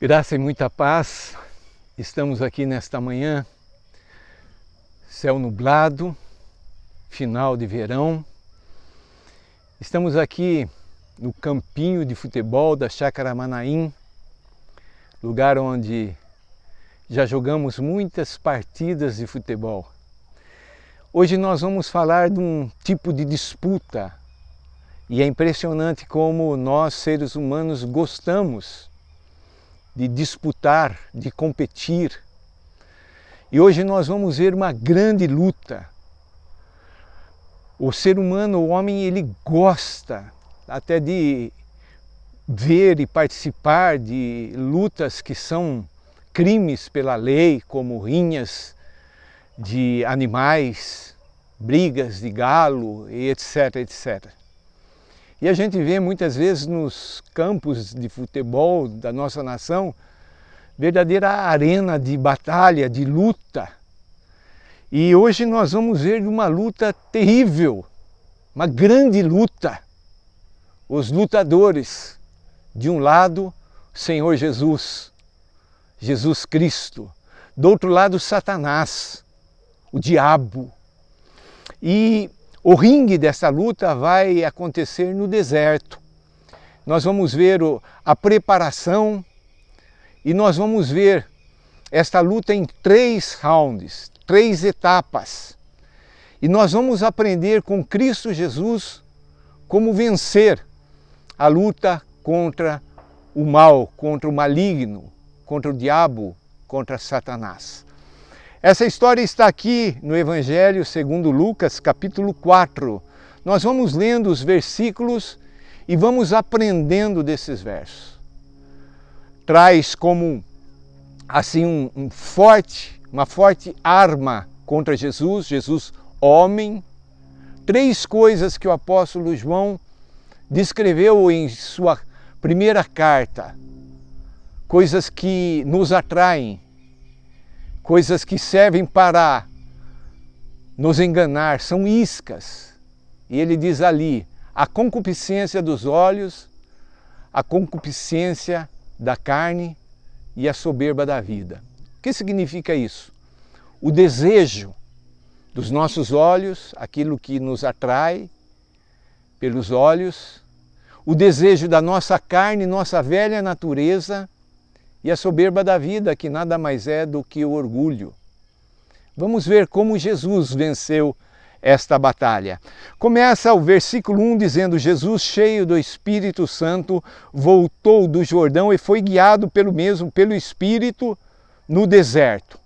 Graça e muita paz, estamos aqui nesta manhã, céu nublado, final de verão. Estamos aqui no campinho de futebol da Chácara Manaim, lugar onde já jogamos muitas partidas de futebol. Hoje nós vamos falar de um tipo de disputa e é impressionante como nós, seres humanos, gostamos de disputar, de competir. E hoje nós vamos ver uma grande luta. O ser humano, o homem, ele gosta até de ver e participar de lutas que são crimes pela lei, como rinhas de animais, brigas de galo e etc, etc. E a gente vê muitas vezes nos campos de futebol da nossa nação, verdadeira arena de batalha, de luta. E hoje nós vamos ver uma luta terrível, uma grande luta. Os lutadores, de um lado, o Senhor Jesus, Jesus Cristo, do outro lado, Satanás, o diabo. E o ringue dessa luta vai acontecer no deserto. Nós vamos ver a preparação e nós vamos ver esta luta em 3 rounds, 3 etapas. E nós vamos aprender com Cristo Jesus como vencer a luta contra o mal, contra o maligno, contra o diabo, contra Satanás. Essa história está aqui no Evangelho segundo Lucas, capítulo 4. Nós vamos lendo os versículos e vamos aprendendo desses versos. Traz como assim uma forte arma contra Jesus, Jesus homem. 3 coisas que o apóstolo João descreveu em sua primeira carta. Coisas que nos atraem, coisas que servem para nos enganar, são iscas. E ele diz ali, a concupiscência dos olhos, a concupiscência da carne e a soberba da vida. O que significa isso? O desejo dos nossos olhos, aquilo que nos atrai pelos olhos, o desejo da nossa carne, nossa velha natureza, e a soberba da vida, que nada mais é do que o orgulho. Vamos ver como Jesus venceu esta batalha. Começa o versículo 1 dizendo, Jesus, cheio do Espírito Santo, voltou do Jordão e foi guiado pelo Espírito no deserto.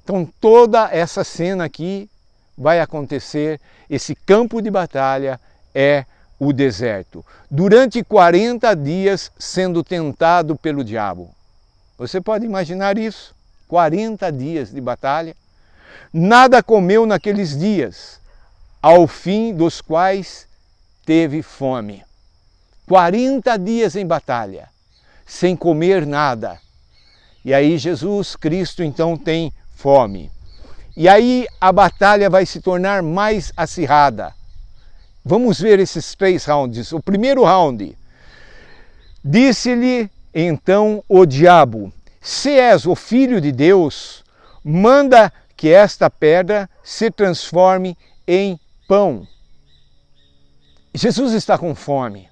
Então toda essa cena aqui vai acontecer, esse campo de batalha é o deserto. Durante 40 dias sendo tentado pelo diabo. Você pode imaginar isso? 40 dias de batalha. Nada comeu naqueles dias, ao fim dos quais teve fome. 40 dias em batalha, sem comer nada. E aí Jesus Cristo então tem fome. E aí a batalha vai se tornar mais acirrada. Vamos ver esses 3 rounds. O primeiro round. Disse-lhe então o diabo, se és o Filho de Deus, manda que esta pedra se transforme em pão. Jesus está com fome.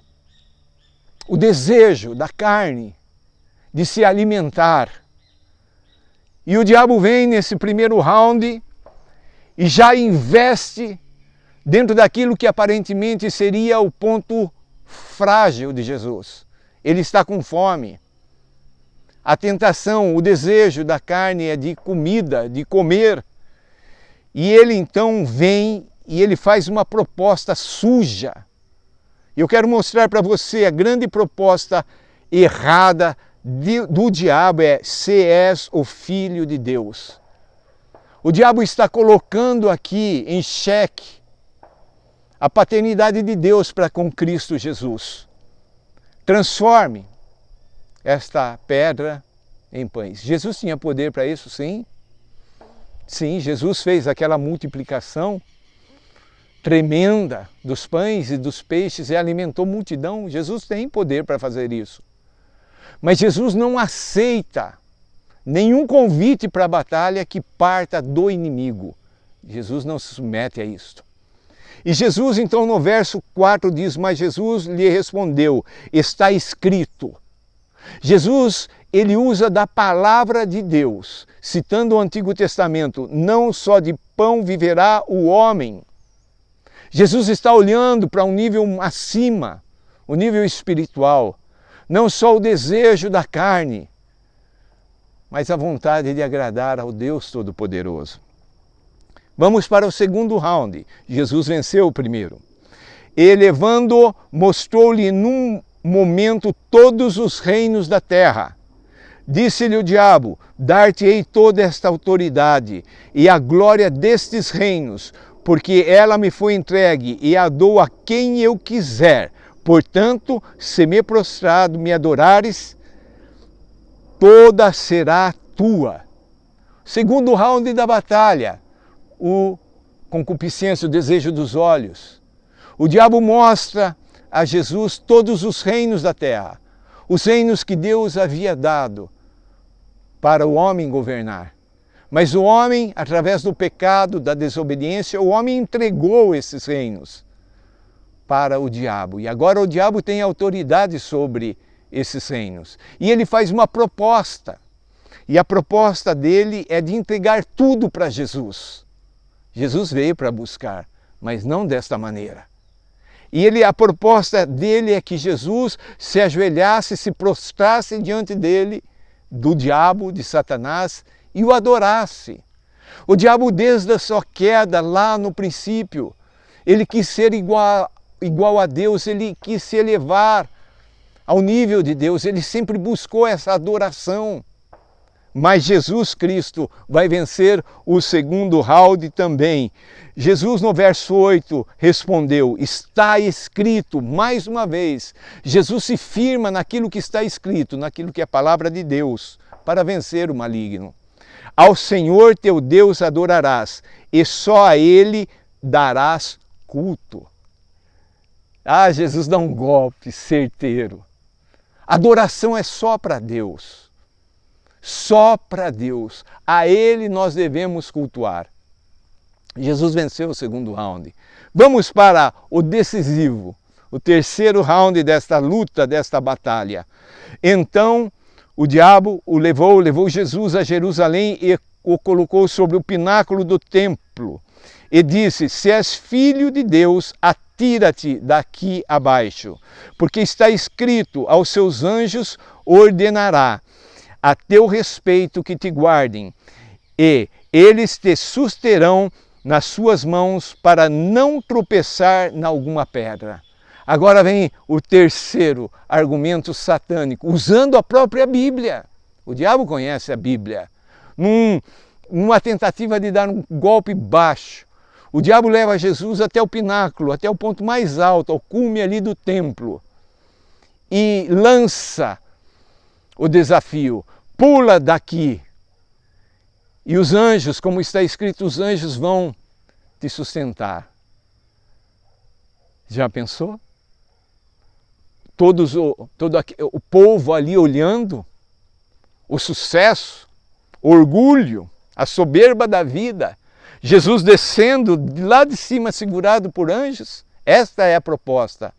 O desejo da carne de se alimentar. E o diabo vem nesse primeiro round e já investe dentro daquilo que aparentemente seria o ponto frágil de Jesus. Ele está com fome. A tentação, o desejo da carne é de comida, de comer. E ele então vem e ele faz uma proposta suja. Eu quero mostrar para você a grande proposta errada do diabo é, se és o Filho de Deus. O diabo está colocando aqui em xeque a paternidade de Deus para com Cristo Jesus. Transforme esta pedra em pães. Jesus tinha poder para isso, sim. Sim, Jesus fez aquela multiplicação tremenda dos pães e dos peixes e alimentou multidão. Jesus tem poder para fazer isso. Mas Jesus não aceita nenhum convite para a batalha que parta do inimigo. Jesus não se submete a isto. E Jesus, então, no verso 4 diz, mas Jesus lhe respondeu, está escrito. Jesus, ele usa da palavra de Deus, citando o Antigo Testamento, não só de pão viverá o homem. Jesus está olhando para um nível acima, o nível espiritual, não só o desejo da carne, mas a vontade de agradar ao Deus Todo-Poderoso. Vamos para o segundo round. Jesus venceu o primeiro. E levando, mostrou-lhe num momento todos os reinos da terra. Disse-lhe o diabo, dar-te-ei toda esta autoridade e a glória destes reinos, porque ela me foi entregue e a dou a quem eu quiser. Portanto, se me prostrado me adorares, toda será tua. Segundo round da batalha, o concupiscência, o desejo dos olhos. O diabo mostra a Jesus todos os reinos da terra, os reinos que Deus havia dado para o homem governar. Mas o homem, através do pecado, da desobediência, o homem entregou esses reinos para o diabo. E agora o diabo tem autoridade sobre esses reinos. E ele faz uma proposta. E a proposta dele é de entregar tudo para Jesus. Jesus veio para buscar, mas não desta maneira. E a proposta dele é que Jesus se ajoelhasse, se prostrasse diante dele, do diabo, de Satanás, e o adorasse. O diabo, desde a sua queda lá no princípio, ele quis ser igual a Deus, ele quis se elevar ao nível de Deus, ele sempre buscou essa adoração. Mas Jesus Cristo vai vencer o segundo round também. Jesus, no verso 8, respondeu, está escrito, mais uma vez. Jesus se firma naquilo que está escrito, naquilo que é a palavra de Deus, para vencer o maligno. Ao Senhor teu Deus adorarás, e só a Ele darás culto. Ah, Jesus dá um golpe certeiro. Adoração é só para Deus. Só para Deus. A Ele nós devemos cultuar. Jesus venceu o segundo round. Vamos para o decisivo, o terceiro round desta luta, desta batalha. Então o diabo levou Jesus a Jerusalém e o colocou sobre o pináculo do templo. E disse, se és filho de Deus, atira-te daqui abaixo, porque está escrito, aos seus anjos ordenará a teu respeito que te guardem, e eles te susterão nas suas mãos para não tropeçar em alguma pedra. Agora vem o terceiro argumento satânico, usando a própria Bíblia. O diabo conhece a Bíblia. Numa tentativa de dar um golpe baixo, o diabo leva Jesus até o pináculo, até o ponto mais alto, ao cume ali do templo, e lança o desafio, pula daqui. E os anjos, como está escrito, os anjos vão te sustentar. Já pensou? Todo o povo ali olhando, o sucesso, o orgulho, a soberba da vida, Jesus descendo lá de cima segurado por anjos. Esta é a proposta,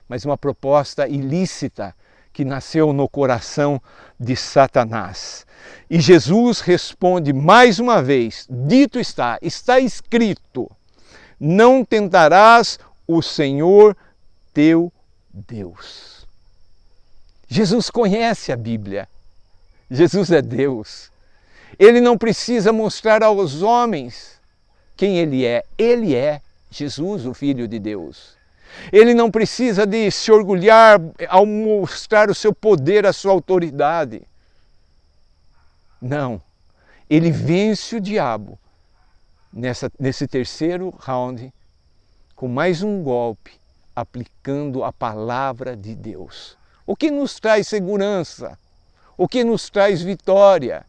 mas uma proposta ilícita que nasceu no coração de Satanás. E Jesus responde mais uma vez, dito está escrito, não tentarás o Senhor teu Deus. Jesus conhece a Bíblia, Jesus é Deus. Ele não precisa mostrar aos homens quem Ele é Jesus, o Filho de Deus. Ele não precisa de se orgulhar ao mostrar o seu poder, a sua autoridade. Não, ele vence o diabo nesse terceiro round com mais um golpe, aplicando a palavra de Deus. O que nos traz segurança, o que nos traz vitória,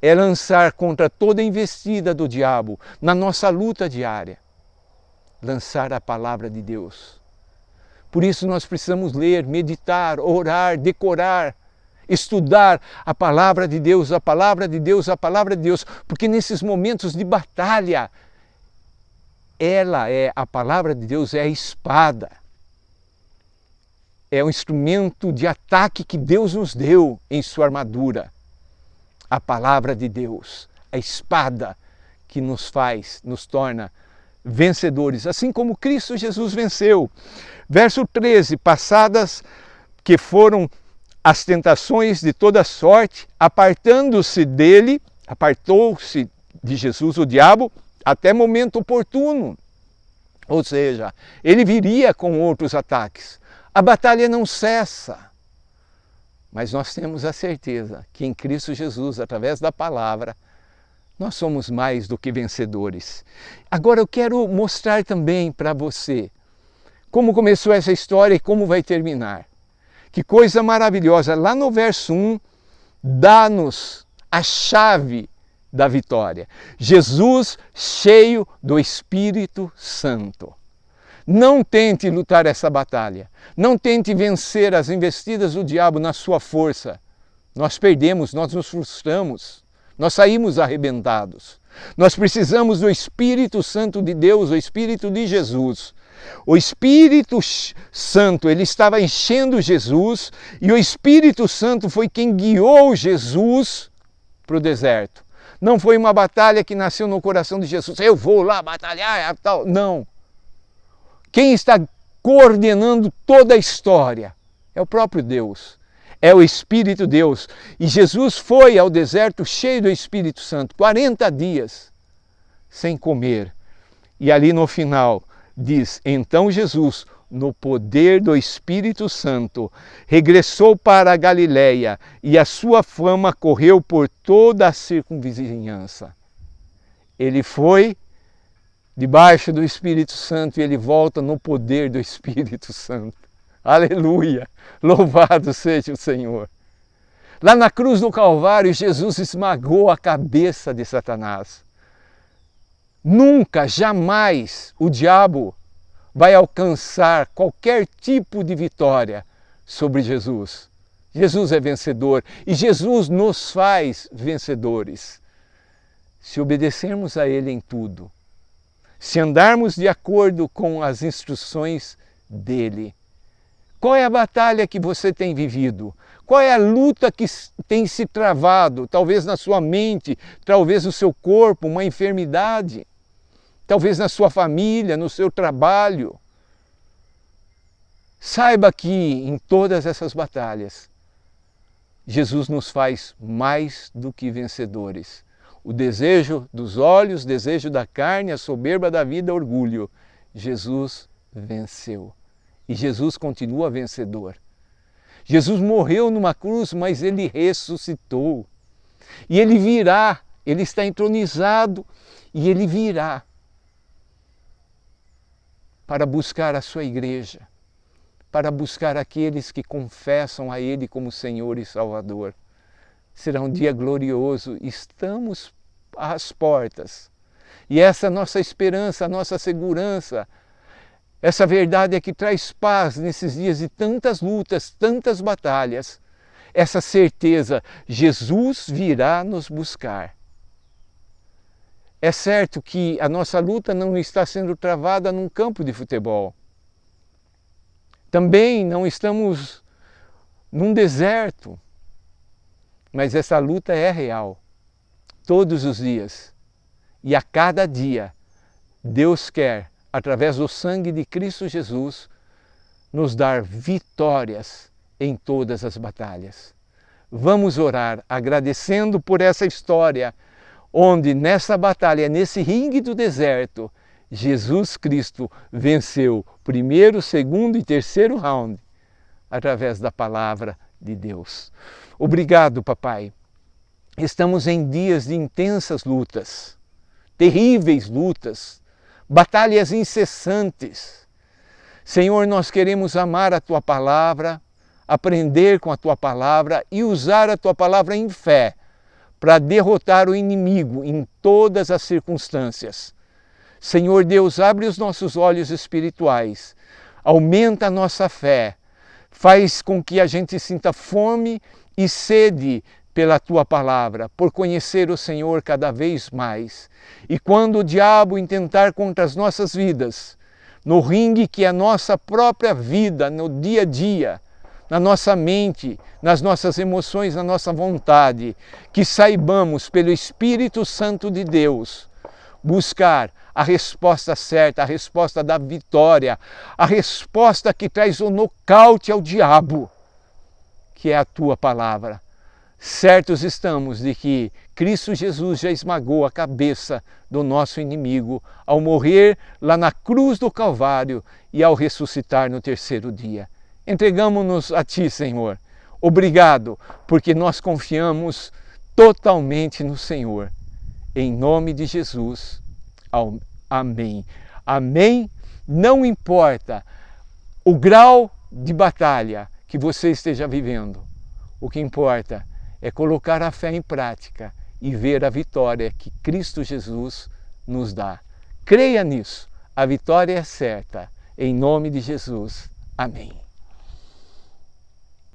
é lançar contra toda investida do diabo na nossa luta diária, lançar a palavra de Deus. Por isso nós precisamos ler, meditar, orar, decorar estudar a palavra de Deus, a palavra de Deus, a palavra de Deus, porque nesses momentos de batalha, a palavra de Deus é a espada, é o instrumento de ataque que Deus nos deu em sua armadura. A palavra de Deus, a espada que nos torna vencedores, assim como Cristo Jesus venceu. Verso 13, passadas que foram as tentações de toda sorte, apartou-se de Jesus o diabo até momento oportuno. Ou seja, ele viria com outros ataques. A batalha não cessa, mas nós temos a certeza que em Cristo Jesus, através da palavra, nós somos mais do que vencedores. Agora eu quero mostrar também para você como começou essa história e como vai terminar. Que coisa maravilhosa! Lá no verso 1, dá-nos a chave da vitória. Jesus cheio do Espírito Santo. Não tente lutar essa batalha. Não tente vencer as investidas do diabo na sua força. Nós perdemos, nós nos frustramos. Nós saímos arrebentados. Nós precisamos do Espírito Santo de Deus, o Espírito de Jesus. O Espírito Santo, ele estava enchendo Jesus e o Espírito Santo foi quem guiou Jesus para o deserto. Não foi uma batalha que nasceu no coração de Jesus. Eu vou lá batalhar, tal. Não. Quem está coordenando toda a história é o próprio Deus. É o Espírito Deus. E Jesus foi ao deserto cheio do Espírito Santo, 40 dias, sem comer. E ali no final diz, então Jesus, no poder do Espírito Santo, regressou para a Galileia e a sua fama correu por toda a circunvizinhança. Ele foi debaixo do Espírito Santo e ele volta no poder do Espírito Santo. Aleluia! Louvado seja o Senhor! Lá na cruz do Calvário, Jesus esmagou a cabeça de Satanás. Nunca, jamais o diabo vai alcançar qualquer tipo de vitória sobre Jesus. Jesus é vencedor e Jesus nos faz vencedores. Se obedecermos a Ele em tudo, se andarmos de acordo com as instruções dEle. Qual é a batalha que você tem vivido? Qual é a luta que tem se travado? Talvez na sua mente, talvez no seu corpo, uma enfermidade. Talvez na sua família, no seu trabalho. Saiba que em todas essas batalhas, Jesus nos faz mais do que vencedores. O desejo dos olhos, o desejo da carne, a soberba da vida, orgulho. Jesus venceu. E Jesus continua vencedor. Jesus morreu numa cruz, mas Ele ressuscitou. E Ele virá, Ele está entronizado e Ele virá para buscar a sua igreja, para buscar aqueles que confessam a Ele como Senhor e Salvador. Será um dia glorioso, estamos às portas. E essa é a nossa esperança, a nossa segurança. Essa verdade é que traz paz nesses dias de tantas lutas, tantas batalhas. Essa certeza, Jesus virá nos buscar. É certo que a nossa luta não está sendo travada num campo de futebol. Também não estamos num deserto. Mas essa luta é real, todos os dias. E a cada dia, Deus quer, através do sangue de Cristo Jesus, nos dar vitórias em todas as batalhas. Vamos orar agradecendo por essa história, onde nessa batalha, nesse ringue do deserto, Jesus Cristo venceu primeiro, segundo e terceiro round, através da palavra de Deus. Obrigado, papai. Estamos em dias de intensas lutas, terríveis lutas, batalhas incessantes. Senhor, nós queremos amar a Tua palavra, aprender com a Tua palavra e usar a Tua palavra em fé para derrotar o inimigo em todas as circunstâncias. Senhor Deus, abre os nossos olhos espirituais, aumenta a nossa fé, faz com que a gente sinta fome e sede pela Tua palavra, por conhecer o Senhor cada vez mais. E quando o diabo intentar contra as nossas vidas, no ringue que é a nossa própria vida, no dia a dia, na nossa mente, nas nossas emoções, na nossa vontade, que saibamos pelo Espírito Santo de Deus buscar a resposta certa, a resposta da vitória, a resposta que traz o nocaute ao diabo, que é a Tua palavra. Certos estamos de que Cristo Jesus já esmagou a cabeça do nosso inimigo ao morrer lá na cruz do Calvário e ao ressuscitar no terceiro dia. Entregamos-nos a Ti, Senhor. Obrigado, porque nós confiamos totalmente no Senhor. Em nome de Jesus. Amém. Amém. Não importa o grau de batalha que você esteja vivendo. O que importa é colocar a fé em prática e ver a vitória que Cristo Jesus nos dá. Creia nisso. A vitória é certa. Em nome de Jesus. Amém.